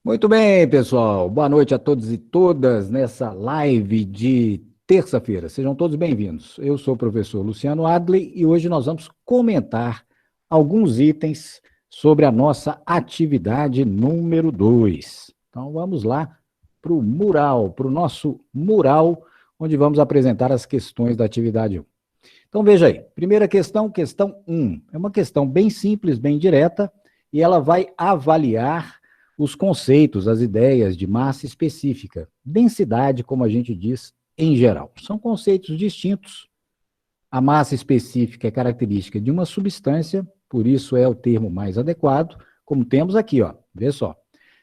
Muito bem, pessoal. Boa noite a todos e todas nessa live de terça-feira. Sejam todos bem-vindos. Eu sou o professor Luciano Adley e hoje nós vamos comentar alguns itens sobre a nossa atividade número 2. Então vamos lá para o mural, para o nosso mural, onde vamos apresentar as questões da atividade 1. Então veja aí, primeira questão, questão 1. É uma questão bem simples, bem direta, e ela vai avaliar os conceitos, as ideias de massa específica, densidade, como a gente diz em geral. São conceitos distintos. A massa específica é característica de uma substância, por isso é o termo mais adequado, como temos aqui, ó, vê só.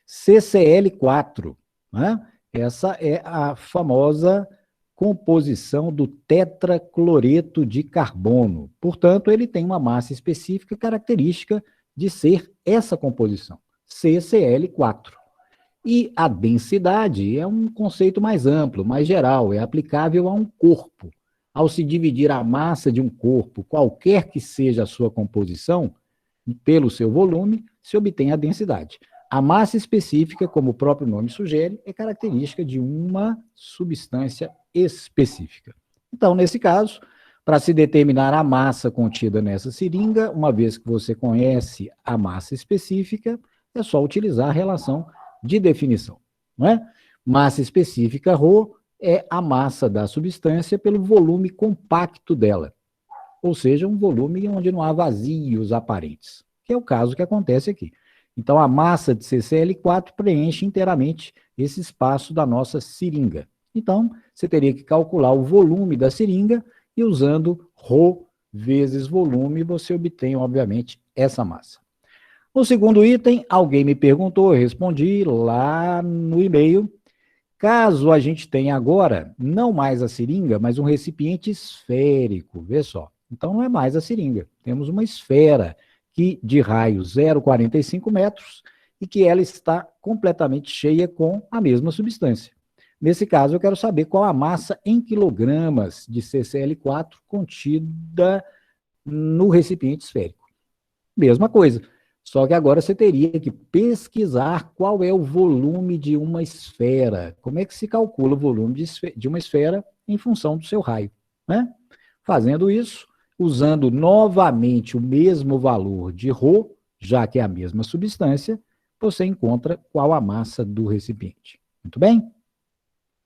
CCl4, né? Essa é a famosa composição do tetracloreto de carbono. Portanto, ele tem uma massa específica característica de ser essa composição. CCl4. E a densidade é um conceito mais amplo, mais geral, é aplicável a um corpo. Ao se dividir a massa de um corpo, qualquer que seja a sua composição, pelo seu volume, se obtém a densidade. A massa específica, como o próprio nome sugere, é característica de uma substância específica. Então, nesse caso, para se determinar a massa contida nessa seringa, uma vez que você conhece a massa específica, é só utilizar a relação de definição, não é? Massa específica, ρ, é a massa da substância pelo volume compacto dela, ou seja, um volume onde não há vazios aparentes, que é o caso que acontece aqui. Então, a massa de CCl4 preenche inteiramente esse espaço da nossa seringa. Então, você teria que calcular o volume da seringa e usando ρ vezes volume, você obtém, obviamente, essa massa. No segundo item, alguém me perguntou, eu respondi lá no e-mail, caso a gente tenha agora, não mais a seringa, mas um recipiente esférico, vê só. Então não é mais a seringa, temos uma esfera que de raio 0,45 metros e que ela está completamente cheia com a mesma substância. Nesse caso, eu quero saber qual a massa em quilogramas de CCl4 contida no recipiente esférico. Mesma coisa. Só que agora você teria que pesquisar qual é o volume de uma esfera. Como é que se calcula o volume de uma esfera em função do seu raio, né? Fazendo isso, usando novamente o mesmo valor de ρ, já que é a mesma substância, você encontra qual a massa do recipiente. Muito bem?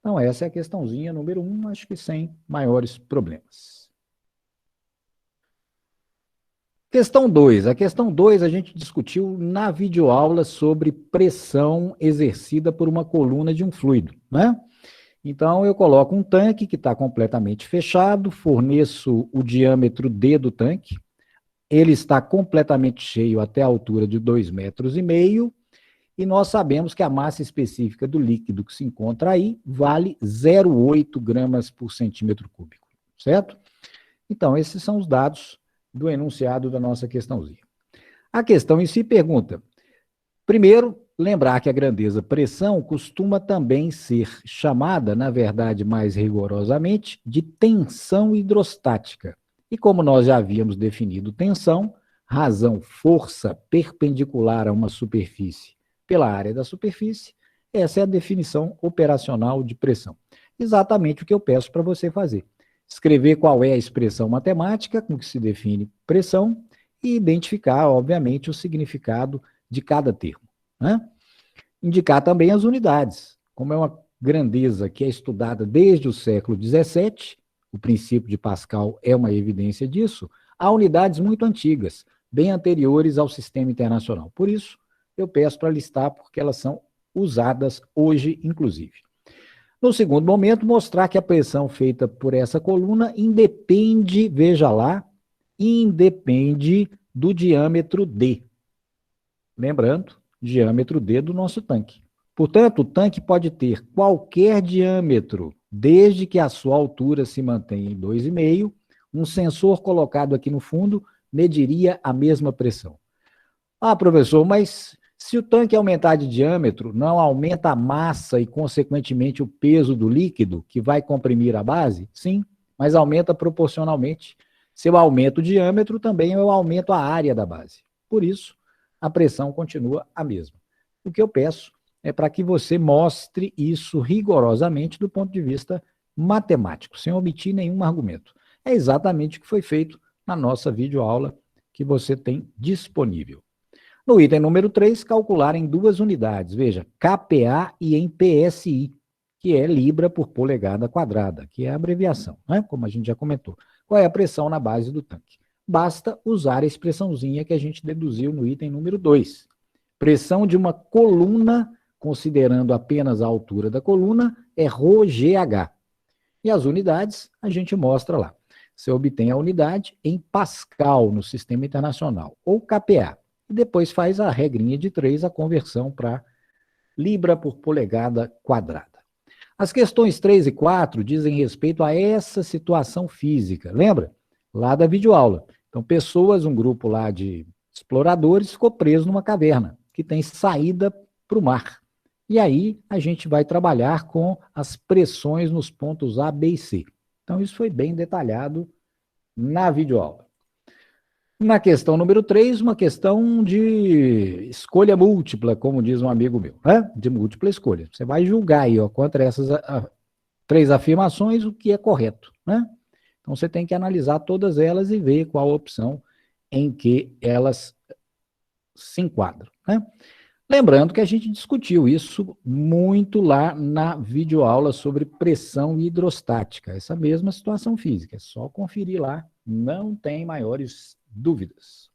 Então, essa é a questãozinha número 1, acho que sem maiores problemas. Questão 2. A questão 2 a gente discutiu na videoaula sobre pressão exercida por uma coluna de um fluido, né? Então, eu coloco um tanque que está completamente fechado, forneço o diâmetro D do tanque, ele está completamente cheio até a altura de 2,5 metros, e nós sabemos que a massa específica do líquido que se encontra aí vale 0,8 gramas por centímetro cúbico, certo? Então, esses são os dados do enunciado da nossa questãozinha. A questão em si pergunta, primeiro, lembrar que a grandeza pressão costuma também ser chamada, na verdade mais rigorosamente, de tensão hidrostática. E como nós já havíamos definido tensão, razão, força perpendicular a uma superfície pela área da superfície, essa é a definição operacional de pressão. Exatamente o que eu peço para você fazer. Escrever qual é a expressão matemática com que se define pressão e identificar, obviamente, o significado de cada termo, né? Indicar também as unidades. Como é uma grandeza que é estudada desde o século XVII, o princípio de Pascal é uma evidência disso, há unidades muito antigas, bem anteriores ao sistema internacional. Por isso, eu peço para listar, porque elas são usadas hoje, inclusive. No segundo momento, mostrar que a pressão feita por essa coluna independe, veja lá, independe do diâmetro D. Lembrando, diâmetro D do nosso tanque. Portanto, o tanque pode ter qualquer diâmetro, desde que a sua altura se mantenha em 2,5. Um sensor colocado aqui no fundo mediria a mesma pressão. Ah, professor, mas se o tanque aumentar de diâmetro, não aumenta a massa e, consequentemente, o peso do líquido que vai comprimir a base? Sim, mas aumenta proporcionalmente. Se eu aumento o diâmetro, também eu aumento a área da base. Por isso, a pressão continua a mesma. O que eu peço é para que você mostre isso rigorosamente do ponto de vista matemático, sem omitir nenhum argumento. É exatamente o que foi feito na nossa videoaula que você tem disponível. No item número 3, calcular em 2 unidades. Veja, kPa e em PSI, que é libra por polegada quadrada, que é a abreviação, né? Como a gente já comentou. Qual é a pressão na base do tanque? Basta usar a expressãozinha que a gente deduziu no item número 2. Pressão de uma coluna, considerando apenas a altura da coluna, é ρgh. E as unidades a gente mostra lá. Você obtém a unidade em Pascal no Sistema Internacional, ou kPa. E depois faz a regrinha de 3, a conversão para libra por polegada quadrada. As questões 3 e 4 dizem respeito a essa situação física. Lembra? Lá da videoaula. Então, pessoas, um grupo lá de exploradores, ficou preso numa caverna, que tem saída para o mar. E aí a gente vai trabalhar com as pressões nos pontos A, B e C. Então, isso foi bem detalhado na videoaula. Na questão número 3, uma questão de escolha múltipla, como diz um amigo meu, né? De múltipla escolha. Você vai julgar aí, ó, contra essas 3 afirmações, o que é correto, né? Então, você tem que analisar todas elas e ver qual a opção em que elas se enquadram, né? Lembrando que a gente discutiu isso muito lá na videoaula sobre pressão hidrostática, essa mesma situação física, é só conferir lá, não tem maiores dúvidas.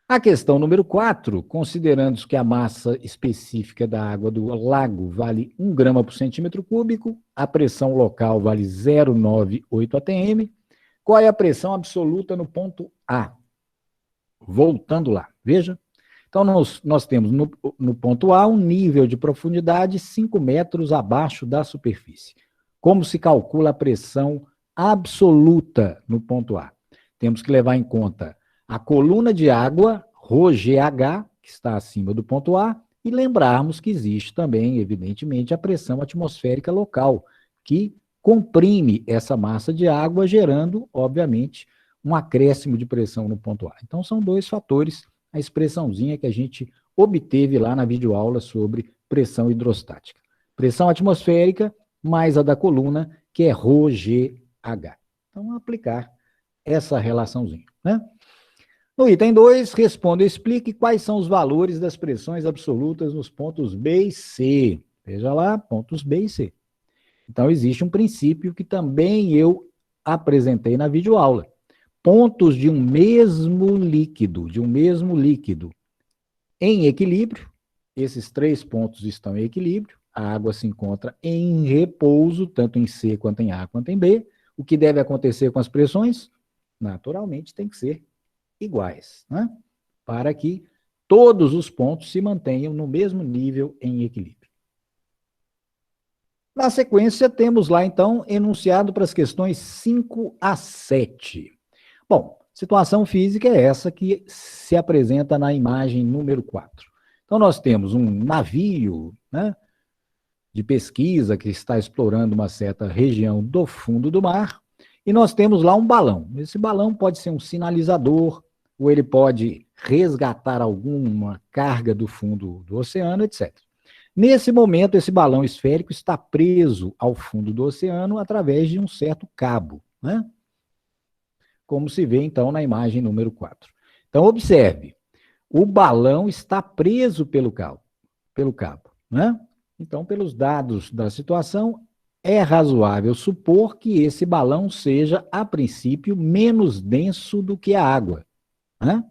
A questão número 4, considerando que a massa específica da água do lago vale 1 grama por centímetro cúbico, a pressão local vale 0,98 atm, qual é a pressão absoluta no ponto A? Voltando lá, veja. Então, nós temos no ponto A um nível de profundidade 5 metros abaixo da superfície. Como se calcula a pressão absoluta no ponto A? Temos que levar em conta a coluna de água, ρgh, que está acima do ponto A, e lembrarmos que existe também, evidentemente, a pressão atmosférica local, que comprime essa massa de água, gerando, obviamente, um acréscimo de pressão no ponto A. Então, são 2 fatores, a expressãozinha que a gente obteve lá na videoaula sobre pressão hidrostática. Pressão atmosférica mais a da coluna, que é ρgh. Então, aplicar essa relaçãozinha, né? No item 2, responda e explique quais são os valores das pressões absolutas nos pontos B e C. Veja lá, pontos B e C. Então, existe um princípio que também eu apresentei na videoaula. Pontos de um mesmo líquido, em equilíbrio, esses 3 pontos estão em equilíbrio, a água se encontra em repouso, tanto em C quanto em A quanto em B. O que deve acontecer com as pressões? Naturalmente, tem que ser iguais, né? Para que todos os pontos se mantenham no mesmo nível em equilíbrio. Na sequência, temos lá, então, enunciado para as questões 5 a 7. Bom, situação física é essa que se apresenta na imagem número 4. Então, nós temos um navio, né, de pesquisa que está explorando uma certa região do fundo do mar, e nós temos lá um balão. Esse balão pode ser um sinalizador, ou ele pode resgatar alguma carga do fundo do oceano, etc. Nesse momento, esse balão esférico está preso ao fundo do oceano através de um certo cabo, né? Como se vê, então, na imagem número 4. Então, observe, o balão está preso pelo cabo, né? Então, pelos dados da situação, é razoável supor que esse balão seja, a princípio, menos denso do que a água, né?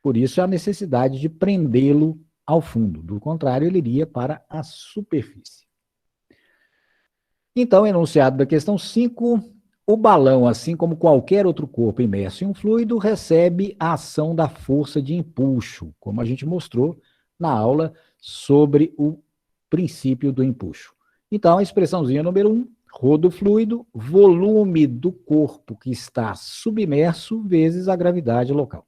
Por isso, a necessidade de prendê-lo ao fundo. Do contrário, ele iria para a superfície. Então, enunciado da questão 5, o balão, assim como qualquer outro corpo imerso em um fluido, recebe a ação da força de empuxo, como a gente mostrou na aula sobre o princípio do empuxo. Então, a expressãozinha número 1, ρ do fluido, volume do corpo que está submerso vezes a gravidade local.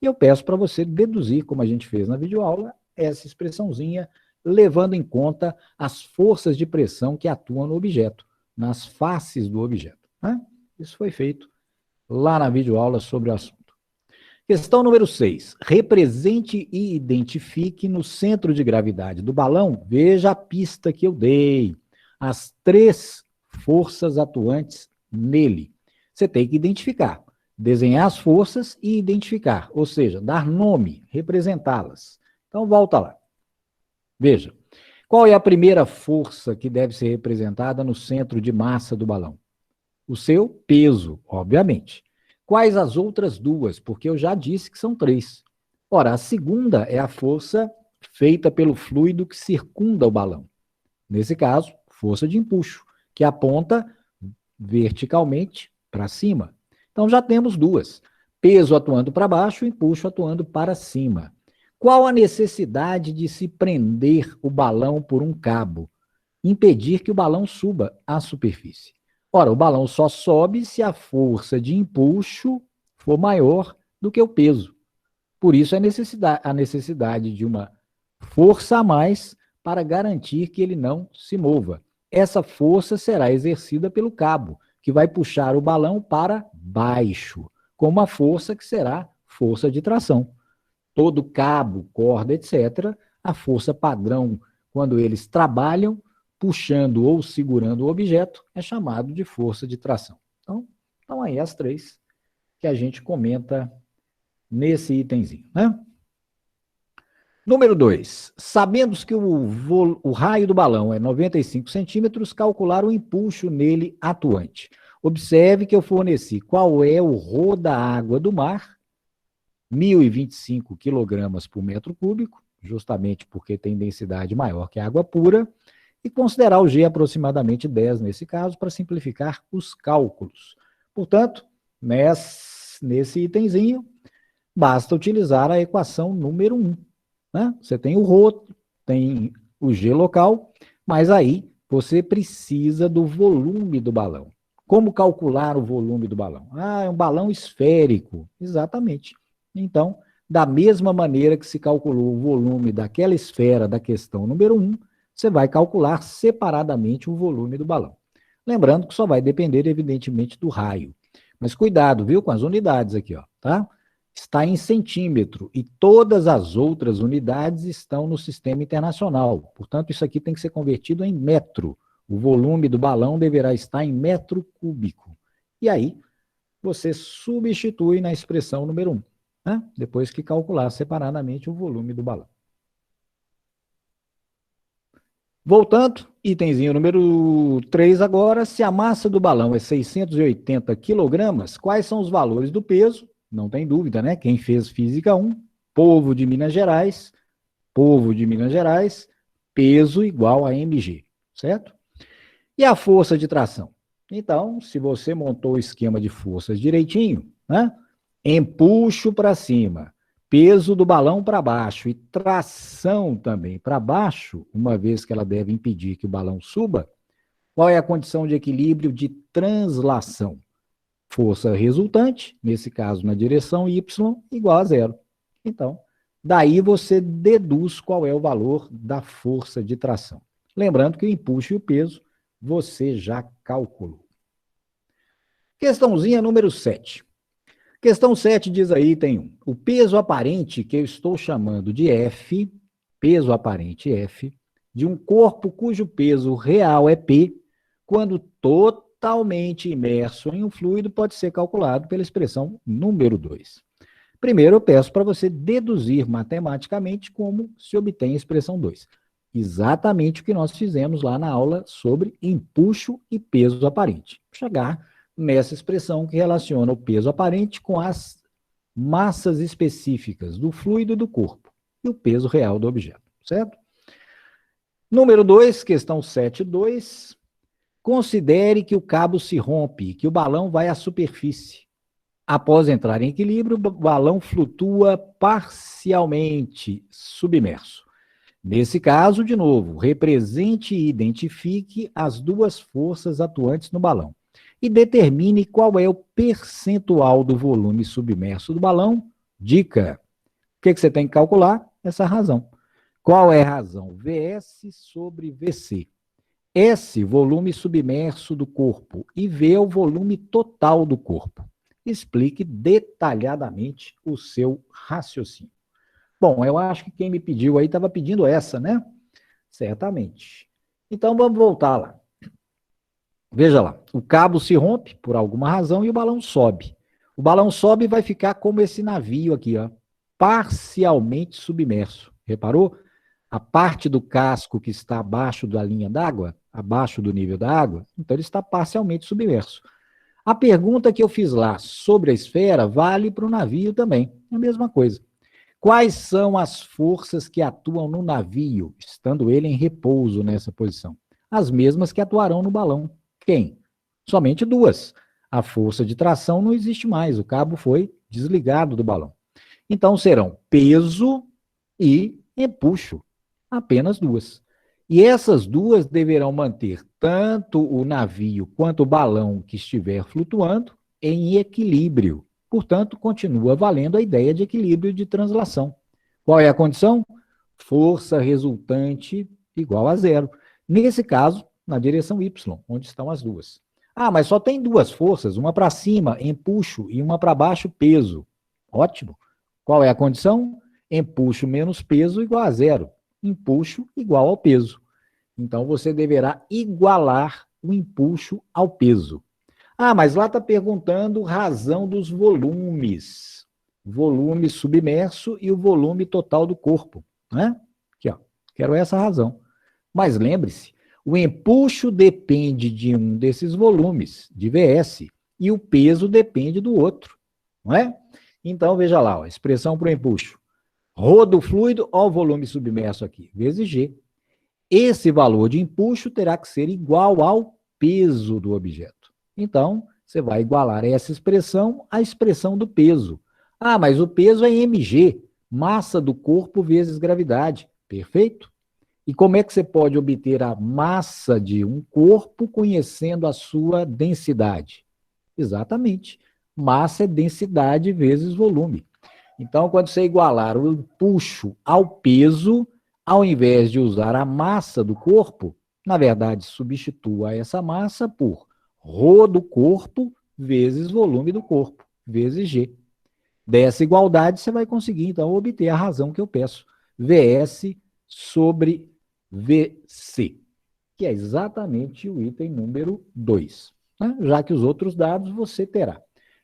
E eu peço para você deduzir, como a gente fez na videoaula, essa expressãozinha, levando em conta as forças de pressão que atuam no objeto, nas faces do objeto, né? Isso foi feito lá na videoaula sobre o assunto. Questão número 6. Represente e identifique no centro de gravidade do balão, veja a pista que eu dei, as 3 forças atuantes nele. Você tem que identificar, desenhar as forças e identificar, ou seja, dar nome, representá-las. Então, volta lá. Veja, qual é a primeira força que deve ser representada no centro de massa do balão? O seu peso, obviamente. Quais as outras 2? Porque eu já disse que são 3. Ora, a segunda é a força feita pelo fluido que circunda o balão. Nesse caso, força de empuxo, que aponta verticalmente para cima. Então já temos 2. Peso atuando para baixo, empuxo atuando para cima. Qual a necessidade de se prender o balão por um cabo? Impedir que o balão suba à superfície. Ora, o balão só sobe se a força de empuxo for maior do que o peso. Por isso, a necessidade de uma força a mais para garantir que ele não se mova. Essa força será exercida pelo cabo, que vai puxar o balão para baixo, com uma força que será força de tração. Todo cabo, corda, etc., a força padrão, quando eles trabalham, puxando ou segurando o objeto, é chamado de força de tração. Então aí as 3 que a gente comenta nesse itemzinho, né? Número 2. Sabemos que o raio do balão é 95 centímetros, calcular o empuxo nele atuante. Observe que eu forneci qual é o ρ da água do mar, 1.025 quilogramas por metro cúbico, justamente porque tem densidade maior que a água pura, e considerar o G aproximadamente 10 nesse caso, para simplificar os cálculos. Portanto, nesse itemzinho, basta utilizar a equação número 1. Né? Você tem o ρ, tem o G local, mas aí você precisa do volume do balão. Como calcular o volume do balão? É um balão esférico. Exatamente. Então, da mesma maneira que se calculou o volume daquela esfera da questão número 1, você vai calcular separadamente o volume do balão. Lembrando que só vai depender, evidentemente, do raio. Mas cuidado, viu, com as unidades aqui, ó, tá? Está em centímetro e todas as outras unidades estão no sistema internacional. Portanto, isso aqui tem que ser convertido em metro. O volume do balão deverá estar em metro cúbico. E aí, você substitui na expressão número 1, né? Depois que calcular separadamente o volume do balão. Voltando, itemzinho número 3 agora, se a massa do balão é 680 quilogramas, quais são os valores do peso? Não tem dúvida, né? Quem fez Física 1, povo de Minas Gerais, peso igual a mg, certo? E a força de tração? Então, se você montou o esquema de forças direitinho, né? Empuxo para cima, peso do balão para baixo e tração também para baixo, uma vez que ela deve impedir que o balão suba, qual é a condição de equilíbrio de translação? Força resultante, nesse caso na direção y, igual a 0. Então, daí você deduz qual é o valor da força de tração. Lembrando que o empuxo e o peso você já calculou. Questãozinha número 7. Questão 7 diz aí, tem 1. O peso aparente, que eu estou chamando de F, peso aparente F, de um corpo cujo peso real é P, quando totalmente imerso em um fluido, pode ser calculado pela expressão número 2. Primeiro, eu peço para você deduzir matematicamente como se obtém a expressão 2. Exatamente o que nós fizemos lá na aula sobre empuxo e peso aparente. Chegar nessa expressão que relaciona o peso aparente com as massas específicas do fluido e do corpo e o peso real do objeto, certo? Número 2, questão 7.2. Considere que o cabo se rompe, que o balão vai à superfície. Após entrar em equilíbrio, o balão flutua parcialmente submerso. Nesse caso, de novo, represente e identifique as 2 forças atuantes no balão e determine qual é o percentual do volume submerso do balão. Dica: o que você tem que calcular? Essa razão. Qual é a razão? VS sobre VC. S, volume submerso do corpo, e V é o volume total do corpo. explique detalhadamente o seu raciocínio. Bom, eu acho que quem me pediu aí estava pedindo essa, né? Certamente. Então, vamos voltar lá. Veja lá, o cabo se rompe por alguma razão e o balão sobe. O balão sobe e vai ficar como esse navio aqui, ó, parcialmente submerso. Reparou? A parte do casco que está abaixo da linha d'água, abaixo do nível da água, então ele está parcialmente submerso. A pergunta que eu fiz lá sobre a esfera vale para o navio também. É a mesma coisa. Quais são as forças que atuam no navio, estando ele em repouso nessa posição? As mesmas que atuarão no balão. Quem? Somente duas. A força de tração não existe mais, o cabo foi desligado do balão. Então serão peso e empuxo. Apenas duas. E essas duas deverão manter tanto o navio quanto o balão que estiver flutuando em equilíbrio. Portanto, continua valendo a ideia de equilíbrio de translação. Qual é a condição? Força resultante igual a zero. Nesse caso, na direção Y, onde estão as duas. Ah, mas só tem duas forças, uma para cima, empuxo, e uma para baixo, peso. Ótimo. Qual é a condição? Empuxo menos peso igual a zero. Empuxo igual ao peso. Então, você deverá igualar o empuxo ao peso. Ah, mas lá está perguntando razão dos volumes. Volume submerso e o volume total do corpo. Né? Aqui, ó. Quero essa razão. Mas lembre-se, o empuxo depende de um desses volumes, de VS, e o peso depende do outro. Não é? Então, veja lá, ó, a expressão para o empuxo. Rho do fluido, ó o volume submerso aqui, vezes G. Esse valor de empuxo terá que ser igual ao peso do objeto. Então, você vai igualar essa expressão à expressão do peso. Ah, mas o peso é mg, massa do corpo vezes gravidade. Perfeito? E como é que você pode obter a massa de um corpo conhecendo a sua densidade? Exatamente. Massa é densidade vezes volume. Então, quando você igualar o empuxo ao peso, ao invés de usar a massa do corpo, na verdade, substitua essa massa por ρ do corpo vezes volume do corpo, vezes G. Dessa igualdade, você vai conseguir, então, obter a razão que eu peço. VS sobre VC, que é exatamente o item número 2. Né? Já que os outros dados você terá.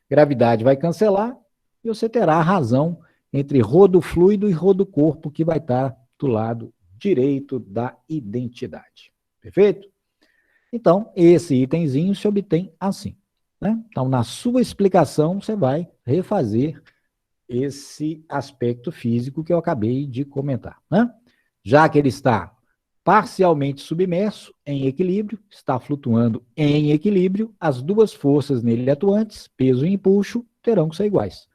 Gravidade vai cancelar e você terá a razão entre ρ do fluido e ρ do corpo, que vai estar do lado direito da identidade. Perfeito? Então, esse itemzinho se obtém assim. Né? Então, na sua explicação, você vai refazer esse aspecto físico que eu acabei de comentar. Né? Já que ele está parcialmente submerso, em equilíbrio, está flutuando em equilíbrio, as duas forças nele atuantes, peso e empuxo, terão que ser iguais.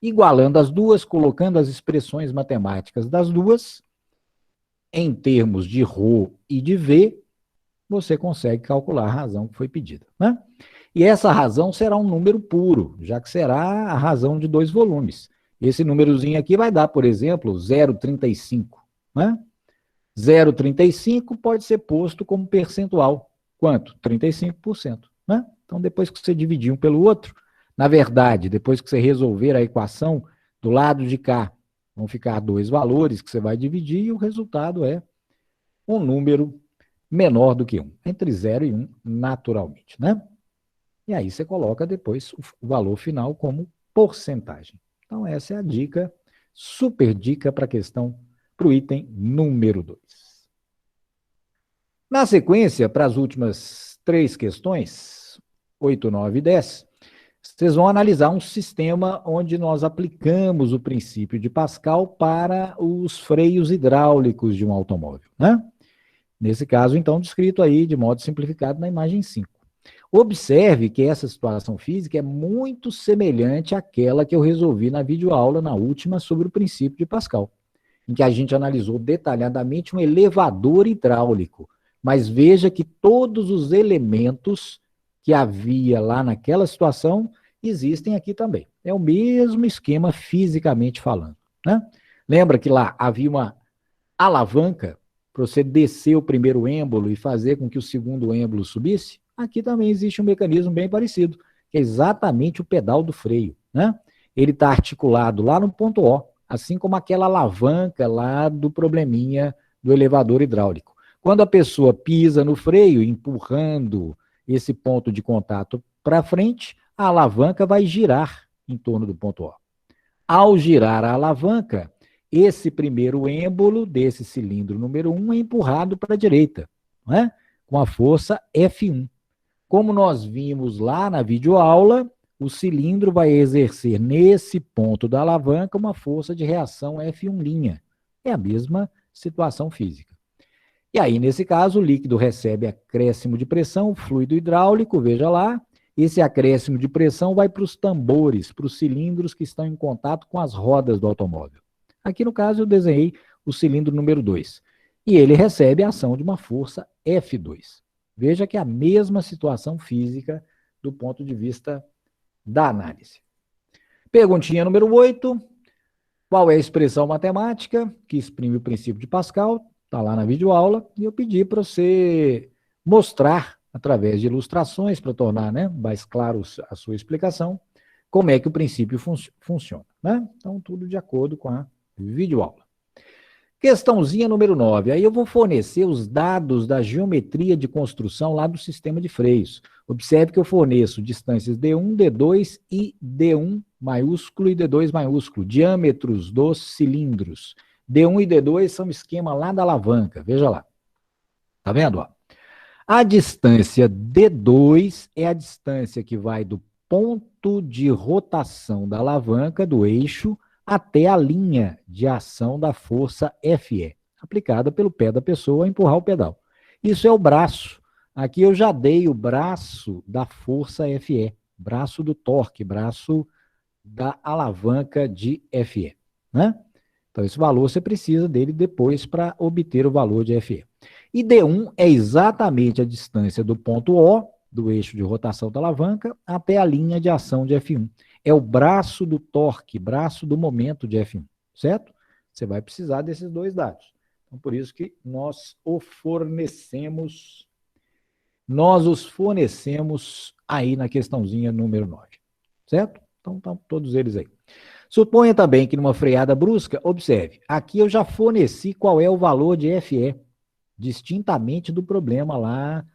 Igualando as duas, colocando as expressões matemáticas das duas, em termos de ρ e de V, você consegue calcular a razão que foi pedida. Né? E essa razão será um número puro, já que será a razão de dois volumes. Esse númerozinho aqui vai dar, por exemplo, 0,35. Né? 0,35 pode ser posto como percentual. Quanto? 35%. Né? Então, depois que você dividir um pelo outro, na verdade, depois que você resolver a equação, do lado de cá, vão ficar dois valores que você vai dividir e o resultado é um número menor do que 1, entre 0 e 1, naturalmente. Né? E aí você coloca depois o valor final como porcentagem. Então, essa é a dica, super dica para a questão, para o item número 2. Na sequência, para as últimas 3 questões, 8, 9 e 10, vocês vão analisar um sistema onde nós aplicamos o princípio de Pascal para os freios hidráulicos de um automóvel. Né? Nesse caso, então, descrito aí de modo simplificado na imagem 5. Observe que essa situação física é muito semelhante àquela que eu resolvi na videoaula, na última, sobre o princípio de Pascal, em que a gente analisou detalhadamente um elevador hidráulico. Mas veja que todos os elementos que havia lá naquela situação existem aqui também. É o mesmo esquema fisicamente falando. Né? Lembra que lá havia uma alavanca para você descer o primeiro êmbolo e fazer com que o segundo êmbolo subisse? Aqui também existe um mecanismo bem parecido. que é exatamente o pedal do freio, né? Ele está articulado lá no ponto O, assim como aquela alavanca lá do probleminha do elevador hidráulico. Quando a pessoa pisa no freio, empurrando esse ponto de contato para frente, a alavanca vai girar em torno do ponto O. Ao girar a alavanca, esse primeiro êmbolo desse cilindro número 1 é empurrado para a direita, não é? Com a força F1. Como nós vimos lá na videoaula, o cilindro vai exercer nesse ponto da alavanca uma força de reação F1'. É a mesma situação física. E aí, nesse caso, o líquido recebe acréscimo de pressão, fluido hidráulico, veja lá, esse acréscimo de pressão vai para os tambores, para os cilindros que estão em contato com as rodas do automóvel. Aqui, no caso, eu desenhei o cilindro número 2. E ele recebe a ação de uma força F2. Veja que é a mesma situação física do ponto de vista da análise. Perguntinha número 8. Qual é a expressão matemática que exprime o princípio de Pascal? Está lá na videoaula. E eu pedi para você mostrar, através de ilustrações, para tornar, né, mais claro a sua explicação, como é que o princípio funciona. Né? Então, tudo de acordo com a videoaula. Questãozinha número 9. Aí eu vou fornecer os dados da geometria de construção lá do sistema de freios. Observe que eu forneço distâncias D1, D2 e D1 maiúsculo e D2 maiúsculo, diâmetros dos cilindros. D1 e D2 são esquema lá da alavanca, veja lá. Tá vendo? Ó? A distância D2 é a distância que vai do ponto de rotação da alavanca, do eixo, até a linha de ação da força FE, aplicada pelo pé da pessoa a empurrar o pedal. Isso é o braço. Aqui eu já dei o braço da força FE, braço do torque, braço da alavanca de FE. Né? Então, esse valor você precisa dele depois para obter o valor de FE. E D1 é exatamente a distância do ponto O, do eixo de rotação da alavanca, até a linha de ação de F1. É o braço do torque, braço do momento de F1, certo? Você vai precisar desses dois dados. Então, por isso que nós os fornecemos aí na questãozinha número 9, certo? Então, estão todos eles aí. Suponha também que numa freada brusca, observe, aqui eu já forneci qual é o valor de FE, distintamente do problema lá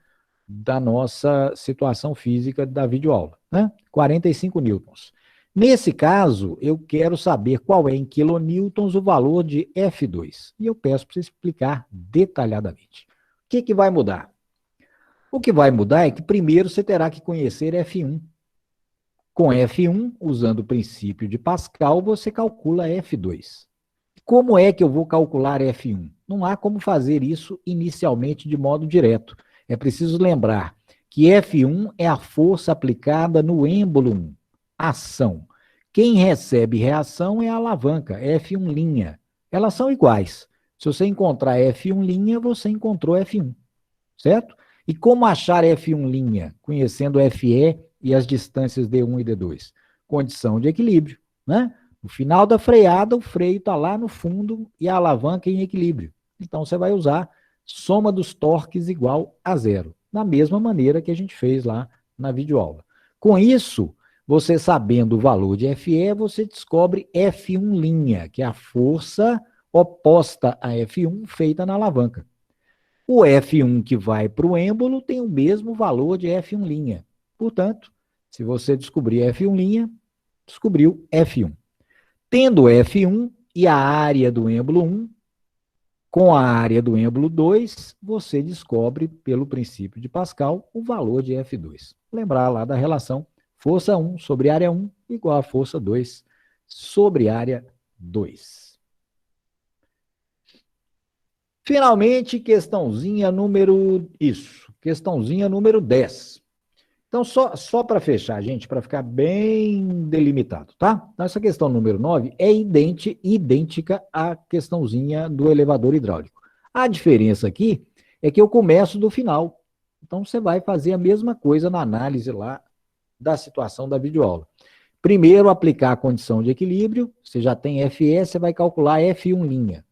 da nossa situação física da videoaula, né? 45 newtons. Nesse caso, eu quero saber qual é em quilonewtons o valor de F2. E eu peço para você explicar detalhadamente. O que vai mudar? O que vai mudar é que primeiro você terá que conhecer F1. Com F1, usando o princípio de Pascal, você calcula F2. Como é que eu vou calcular F1? Não há como fazer isso inicialmente de modo direto. É preciso lembrar que F1 é a força aplicada no êmbolo 1, ação. Quem recebe reação é a alavanca, F1'. Elas são iguais. Se você encontrar F1', você encontrou F1, certo? E como achar F1', conhecendo FE e as distâncias D1 e D2? Condição de equilíbrio, né? No final da freada, o freio está lá no fundo e a alavanca em equilíbrio. Então, você vai usar soma dos torques igual a zero, da mesma maneira que a gente fez lá na videoaula. Com isso, você sabendo o valor de FE, você descobre F1', que é a força oposta a F1 feita na alavanca. O F1 que vai para o êmbolo tem o mesmo valor de F1'. Portanto, se você descobrir F1', descobriu F1. Tendo F1 e a área do êmbolo 1, com a área do êmbolo 2, você descobre, pelo princípio de Pascal, o valor de F2. Lembrar lá da relação força 1 sobre área 1 igual a força 2 sobre área 2. Finalmente, questãozinha número 10. Então, só para fechar, gente, para ficar bem delimitado, tá? Então, essa questão número 9 é idêntica à questãozinha do elevador hidráulico. A diferença aqui é que eu começo do final. Então, você vai fazer a mesma coisa na análise lá da situação da videoaula. Primeiro, aplicar a condição de equilíbrio, você já tem FE, você vai calcular F1'.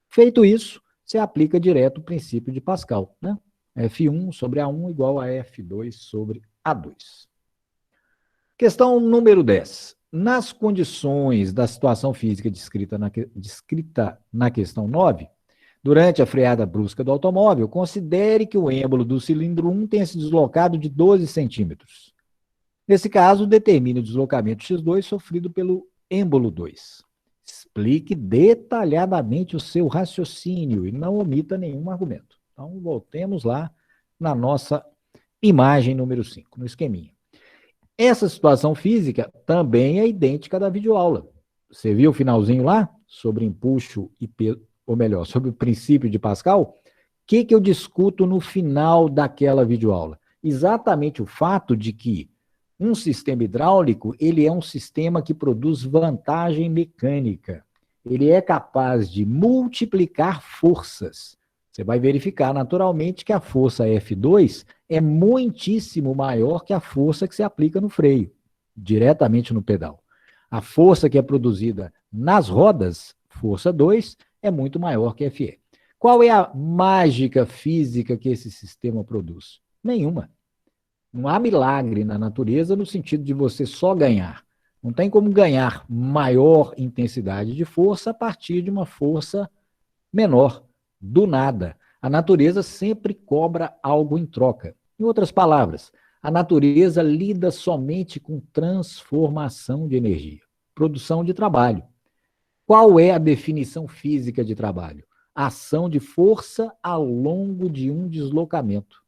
Feito isso, você aplica direto o princípio de Pascal, né? F1 sobre A1 igual a F2 sobre A2. Questão número 10. Nas condições da situação física descrita na questão 9, durante a freada brusca do automóvel, considere que o êmbolo do cilindro 1 tenha se deslocado de 12 centímetros. Nesse caso, determine o deslocamento x2 sofrido pelo êmbolo 2. Explique detalhadamente o seu raciocínio e não omita nenhum argumento. Então, voltemos lá na nossa imagem número 5, no esqueminha. Essa situação física também é idêntica da videoaula. Você viu o finalzinho lá? Sobre empuxo e peso, ou melhor, sobre o princípio de Pascal? O que eu discuto no final daquela videoaula? Exatamente o fato de que um sistema hidráulico, ele é um sistema que produz vantagem mecânica. Ele é capaz de multiplicar forças. Você vai verificar naturalmente que a força F2 é muitíssimo maior que a força que se aplica no freio, diretamente no pedal. A força que é produzida nas rodas, força 2, é muito maior que Fe. Qual é a mágica física que esse sistema produz? Nenhuma. Não há milagre na natureza no sentido de você só ganhar. Não tem como ganhar maior intensidade de força a partir de uma força menor, do nada. A natureza sempre cobra algo em troca. Em outras palavras, a natureza lida somente com transformação de energia, produção de trabalho. Qual é a definição física de trabalho? Ação de força ao longo de um deslocamento.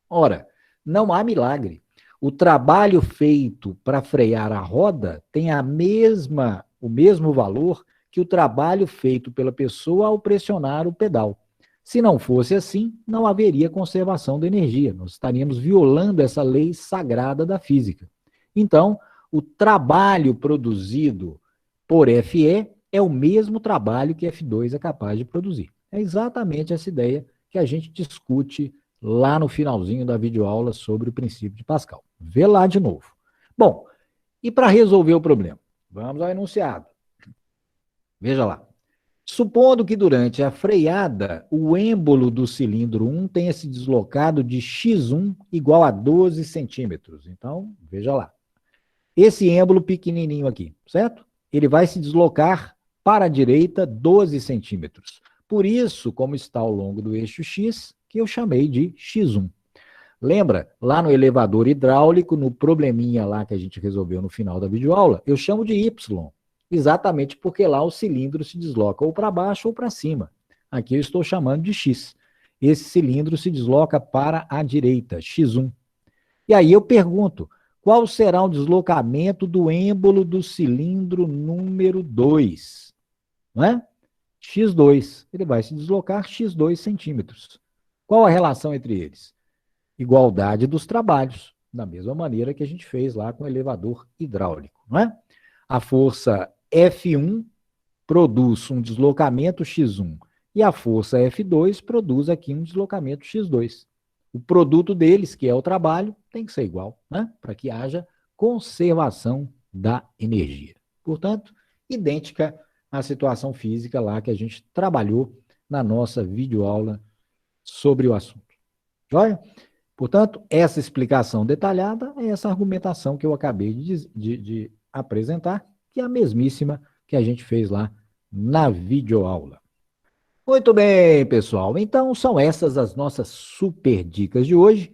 Ora, não há milagre. O trabalho feito para frear a roda tem o mesmo valor que o trabalho feito pela pessoa ao pressionar o pedal. Se não fosse assim, não haveria conservação da energia. Nós estaríamos violando essa lei sagrada da física. Então, o trabalho produzido por Fe é o mesmo trabalho que F2 é capaz de produzir. É exatamente essa ideia que a gente discute lá no finalzinho da videoaula sobre o princípio de Pascal. Vê lá de novo. Bom, e para resolver o problema? Vamos ao enunciado. Veja lá. Supondo que durante a freada, o êmbolo do cilindro 1 tenha se deslocado de x1 igual a 12 centímetros. Então, veja lá. Esse êmbolo pequenininho aqui, certo? Ele vai se deslocar para a direita 12 centímetros. Por isso, como está ao longo do eixo x, que eu chamei de x1. Lembra? Lá no elevador hidráulico, no probleminha lá que a gente resolveu no final da videoaula, eu chamo de y. Exatamente porque lá o cilindro se desloca ou para baixo ou para cima. Aqui eu estou chamando de x. Esse cilindro se desloca para a direita, x1. E aí eu pergunto, qual será o deslocamento do êmbolo do cilindro número 2? Não é? x2. Ele vai se deslocar x2 centímetros. Qual a relação entre eles? Igualdade dos trabalhos, da mesma maneira que a gente fez lá com o elevador hidráulico, não é? A força F1 produz um deslocamento x1 e a força F2 produz aqui um deslocamento x2. O produto deles, que é o trabalho, tem que ser igual, né? Para que haja conservação da energia. Portanto, idêntica à situação física lá que a gente trabalhou na nossa videoaula sobre o assunto. Joia? Portanto, essa explicação detalhada é essa argumentação que eu acabei de apresentar, que é a mesmíssima que a gente fez lá na videoaula. Muito bem, pessoal. Então, são essas as nossas super dicas de hoje.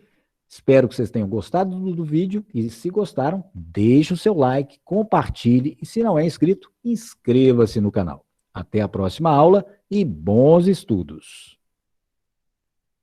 Espero que vocês tenham gostado do vídeo e, se gostaram, deixe o seu like, compartilhe e, se não é inscrito, inscreva-se no canal. Até a próxima aula e bons estudos!